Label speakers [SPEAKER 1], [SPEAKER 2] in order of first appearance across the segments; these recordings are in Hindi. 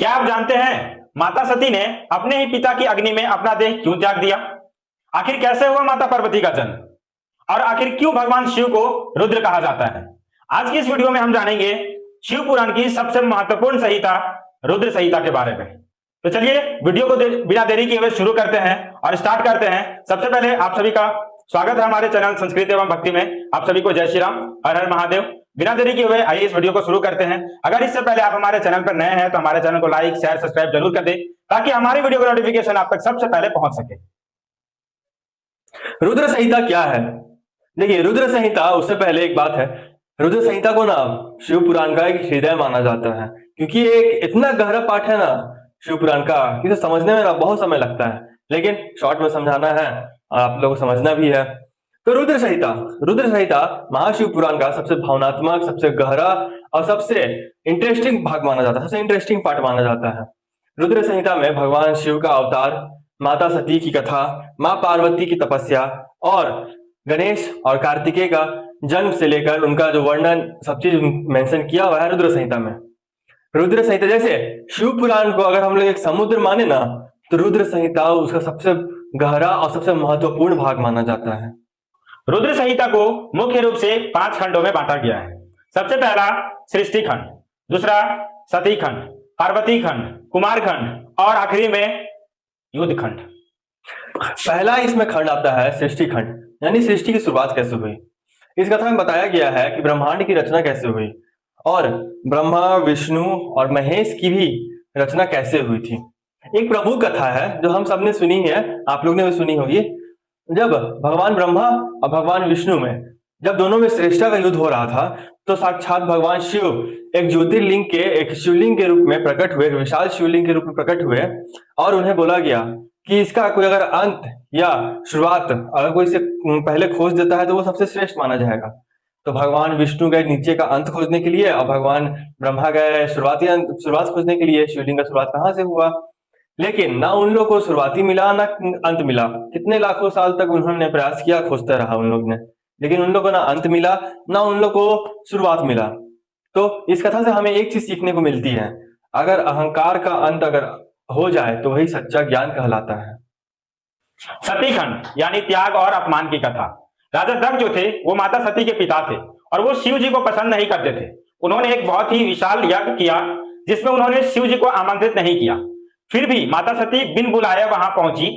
[SPEAKER 1] क्या आप जानते हैं माता सती ने अपने ही पिता की अग्नि में अपना देह क्यों त्याग दिया? आखिर कैसे हुआ माता पार्वती का जन्म? और आखिर क्यों भगवान शिव को रुद्र कहा जाता है? आज की इस वीडियो में हम जानेंगे शिव पुराण की सबसे महत्वपूर्ण संहिता रुद्र संहिता के बारे में। तो चलिए वीडियो को बिना देरी किए हुए शुरू करते हैं और स्टार्ट करते हैं। सबसे पहले आप सभी का स्वागत है हमारे चैनल संस्कृत एवं भक्ति में। आप सभी को जय श्री राम, हर हर महादेव। बिना देरी किए हुए आइए इस वीडियो को शुरू करते हैं। अगर इससे पहले आप हमारे चैनल पर नए हैं तो हमारे चैनल को लाइक शेयर सब्सक्राइब जरूर कर दें ताकि हमारी वीडियो का नोटिफिकेशन आप तक सबसे पहले पहुंच सके।
[SPEAKER 2] रुद्र संहिता क्या है? देखिए, रुद्र संहिता, उससे पहले एक बात है, रुद्र संहिता को ना शिव पुराण का एक हृदय माना जाता है, क्योंकि एक इतना गहरा पाठ है ना शिव पुराण का कि इसे समझने में ना बहुत समय लगता है, लेकिन शॉर्ट में समझाना है और आप लोगों को समझना भी है। तो रुद्र संहिता महाशिव पुराण का सबसे भावनात्मक, सबसे गहरा और सबसे इंटरेस्टिंग भाग माना जाता है, सबसे इंटरेस्टिंग पार्ट माना जाता है। रुद्र संहिता में भगवान शिव का अवतार, माता सती की कथा, माँ पार्वती की तपस्या और गणेश और कार्तिकेय का जन्म से लेकर उनका जो वर्णन, सब चीज मेंशन किया हुआ है रुद्र संहिता में। रुद्र संहिता जैसे शिव पुराण को अगर हम लोग एक समुद्र माने ना, तो रुद्र संहिता उसका सबसे गहरा और सबसे महत्वपूर्ण भाग माना जाता है।
[SPEAKER 1] रुद्र संहिता को मुख्य रूप से 5 खंडों में बांटा गया है। सबसे पहला सृष्टि खंड, दूसरा सती खंड, पार्वती खंड, कुमार खंड और आखिरी में युद्ध खंड।
[SPEAKER 2] पहला इसमें खंड आता है सृष्टि खंड, यानी सृष्टि की शुरुआत कैसे हुई। इस कथा में बताया गया है कि ब्रह्मांड की रचना कैसे हुई और ब्रह्मा, विष्णु और महेश की भी रचना कैसे हुई थी। एक प्रमुख कथा है जो हम सबने सुनी है, आप लोग ने भी सुनी होगी। जब भगवान ब्रह्मा और भगवान विष्णु में, जब दोनों में श्रेष्ठता का युद्ध हो रहा था, तो साक्षात भगवान शिव एक ज्योतिर्लिंग के, एक शिवलिंग के रूप में प्रकट हुए, एक विशाल शिवलिंग के रूप में प्रकट हुए और उन्हें बोला गया कि इसका कोई अगर अंत या शुरुआत अगर कोई से पहले खोज देता है तो वो सबसे श्रेष्ठ माना जाएगा। तो भगवान विष्णु गए नीचे का अंत खोजने के लिए और भगवान ब्रह्मा गए शुरुआत खोजने के लिए, शिवलिंग का शुरुआत कहाँ से हुआ। लेकिन ना उन लोग को शुरुआती मिला ना अंत मिला। कितने लाखों साल तक उन्होंने प्रयास किया, खोजते रहा उन लोग ने, लेकिन उन लोगों को ना अंत मिला ना उन लोग को शुरुआत मिला। तो इस कथा से हमें एक चीज सीखने को मिलती है, अगर अहंकार का अंत अगर हो जाए तो वही सच्चा ज्ञान कहलाता है।
[SPEAKER 1] सती खंड यानी त्याग और अपमान की कथा। राजा दक्ष जो थे वो माता सती के पिता थे और वो शिव जी को पसंद नहीं करते थे। उन्होंने एक बहुत ही विशाल यज्ञ किया जिसमें उन्होंने शिव जी को आमंत्रित नहीं किया। फिर भी माता सती बिन बुलाए वहां पहुंची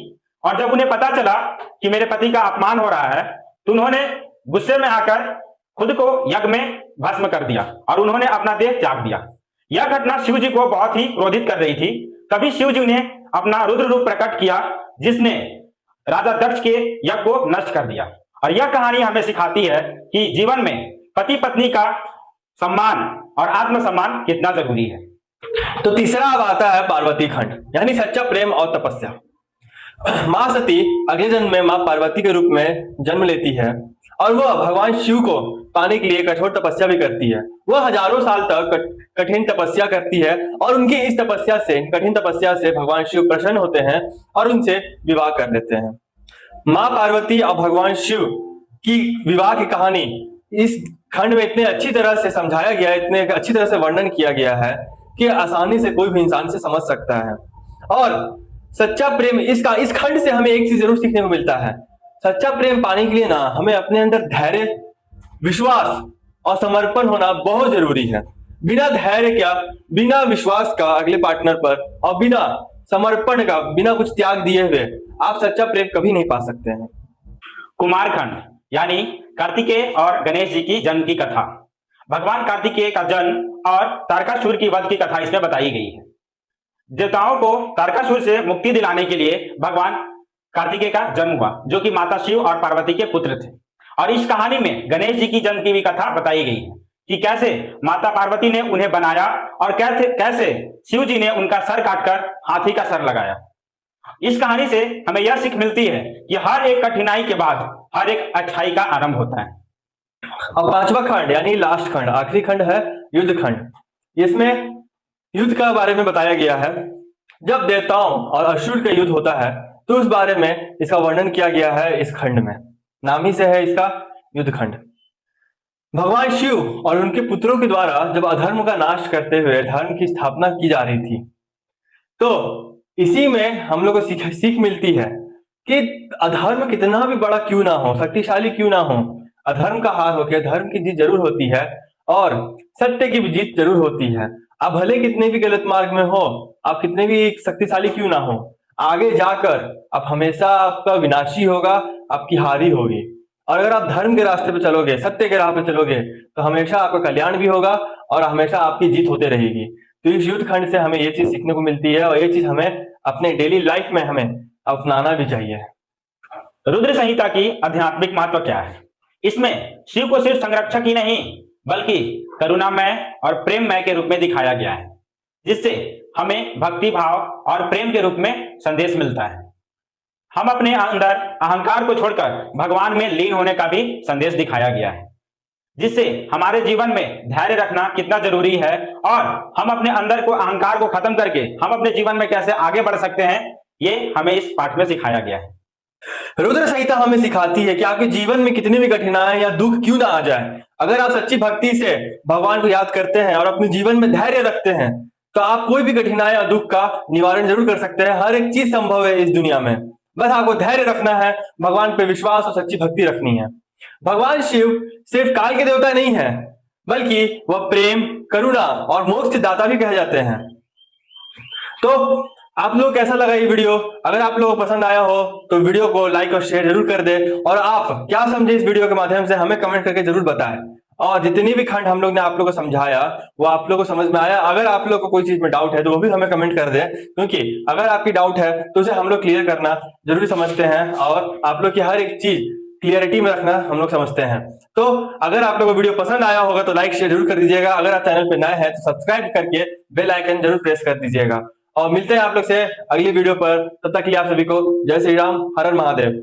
[SPEAKER 1] और जब उन्हें पता चला कि मेरे पति का अपमान हो रहा है तो उन्होंने गुस्से में आकर खुद को यज्ञ में भस्म कर दिया और उन्होंने अपना देह त्याग दिया। यह घटना शिव जी को बहुत ही क्रोधित कर रही थी। तभी शिव जी ने अपना रुद्र रूप प्रकट किया जिसने राजा दक्ष के यज्ञ को नष्ट कर दिया। और यह कहानी हमें सिखाती है कि जीवन में पति पत्नी का सम्मान और आत्मसम्मान कितना जरूरी है।
[SPEAKER 2] तो तीसरा अब आता है पार्वती खंड, यानी सच्चा प्रेम और तपस्या। माँ सती अगले जन्म में माँ पार्वती के रूप में जन्म लेती है और वह भगवान शिव को पाने के लिए कठोर तपस्या भी करती है। वह हजारों साल तक कठिन तपस्या करती है और उनकी इस कठिन तपस्या से भगवान शिव प्रसन्न होते हैं और उनसे विवाह कर लेते हैं। माँ पार्वती और भगवान शिव की विवाह की कहानी इस खंड में इतने अच्छी तरह से समझाया गया है, इतने अच्छी तरह से वर्णन किया गया है कि आसानी से कोई भी इंसान से समझ सकता है। और सच्चा प्रेम, इस खंड से हमें एक चीज जरूर सीखने को मिलता है। सच्चा प्रेम पाने के लिए ना हमें अपने अंदर धैर्य, विश्वास और समर्पण होना बहुत जरूरी है। बिना धैर्य क्या, बिना विश्वास का अगले पार्टनर पर और बिना समर्पण का, बिना कुछ त्याग दिए हुए आप सच्चा प्रेम कभी नहीं पा सकते हैं।
[SPEAKER 1] कुमार खंड यानी कार्तिकेय और गणेश जी की जन्म की कथा। भगवान कार्तिकेय का जन्म और तारकासुर की वध की कथा इसमें बताई गई है। देवताओं को तारकासुर से मुक्ति दिलाने के लिए भगवान कार्तिकेय का जन्म हुआ जो कि माता शिव और पार्वती के पुत्र थे। और इस कहानी में गणेश जी की जन्म की भी कथा बताई गई है कि कैसे माता पार्वती ने उन्हें बनाया और कैसे शिव जी ने उनका सर काटकर हाथी का सर लगाया। इस कहानी से हमें यह सीख मिलती है कि हर एक कठिनाई के बाद हर एक अच्छाई का आरंभ होता है।
[SPEAKER 2] अब पांचवा खंड यानी लास्ट खंड, आखिरी खंड है युद्ध खंड। इसमें युद्ध का बारे में बताया गया है। जब देवताओं और असुर का युद्ध होता है तो उस बारे में इसका वर्णन किया गया है इस खंड में। नाम ही से है इसका युद्ध खंड। भगवान शिव और उनके पुत्रों के द्वारा जब अधर्म का नाश करते हुए धर्म की स्थापना की जा रही थी, तो इसी में हम लोग को सीख मिलती है कि अधर्म कितना भी बड़ा क्यों ना हो, शक्तिशाली क्यों ना हो, अधर्म का हार होकर धर्म की जीत जरूर होती है और सत्य की भी जीत जरूर होती है। आप भले कितने भी गलत मार्ग में हो, आप कितने भी शक्तिशाली क्यों ना हो, आगे जाकर आप हमेशा आपका विनाशी होगा, आपकी हारी होगी। और अगर आप धर्म के रास्ते पे चलोगे, सत्य के राह पे चलोगे, तो हमेशा आपका कल्याण भी होगा और हमेशा आपकी जीत होते रहेगी। तो इस युद्ध खंड से हमें ये चीज सीखने को मिलती है और ये चीज हमें अपने डेली लाइफ में हमें अपनाना भी चाहिए।
[SPEAKER 1] रुद्र संहिता की आध्यात्मिक महत्व क्या है? इसमें शिव को सिर्फ संरक्षक ही नहीं बल्कि करुणामय और प्रेममय के रूप में दिखाया गया है, जिससे हमें भक्ति भाव और प्रेम के रूप में संदेश मिलता है। हम अपने अंदर अहंकार को छोड़कर भगवान में लीन होने का भी संदेश दिखाया गया है, जिससे हमारे जीवन में धैर्य रखना कितना जरूरी है और हम अपने अंदर को अहंकार को खत्म करके हम अपने जीवन में कैसे आगे बढ़ सकते हैं, ये हमें इस पाठ में सिखाया गया है।
[SPEAKER 2] रुद्र संहिता हमें सिखाती है कि आपके जीवन में कितनी भी कठिनाई या दुख क्यों ना आ जाए, अगर आप सच्ची भक्ति से भगवान को याद करते हैं और अपने जीवन में धैर्य रखते हैं तो आप कोई भी कठिनाई या दुख का निवारण जरूर कर सकते हैं। हर एक चीज संभव है इस दुनिया में, बस आपको धैर्य रखना है, भगवान पे विश्वास और सच्ची भक्ति रखनी है। भगवान शिव सिर्फ काल के देवता नहीं है, बल्कि वह प्रेम, करुणा और मोक्ष दाता भी कहे जाते हैं। तो आप लोग कैसा लगा ये वीडियो? अगर आप लोगों को पसंद आया हो तो वीडियो को लाइक और शेयर जरूर कर दे और आप क्या समझे इस वीडियो के माध्यम से हमें कमेंट करके जरूर बताएं। और जितनी भी खंड हम लोग ने आप लोगों को समझाया वो आप लोगों को समझ में आया? अगर आप लोग को कोई चीज में डाउट है तो वो भी हमें कमेंट कर दें, क्योंकि अगर आपकी डाउट है तो उसे हम लोग क्लियर करना जरूरी समझते हैं और आप लोग की हर एक चीज क्लियरिटी में रखना हम लोग समझते हैं। तो अगर आप लोग को वीडियो पसंद आया होगा तो लाइक शेयर जरूर कर दीजिएगा। अगर आप चैनल पे नए हैं तो सब्सक्राइब करके बेल आइकन जरूर प्रेस कर दीजिएगा। और मिलते हैं आप लोग से अगली वीडियो पर, तब तक के लिए आप सभी को जय श्री राम, हर हर महादेव।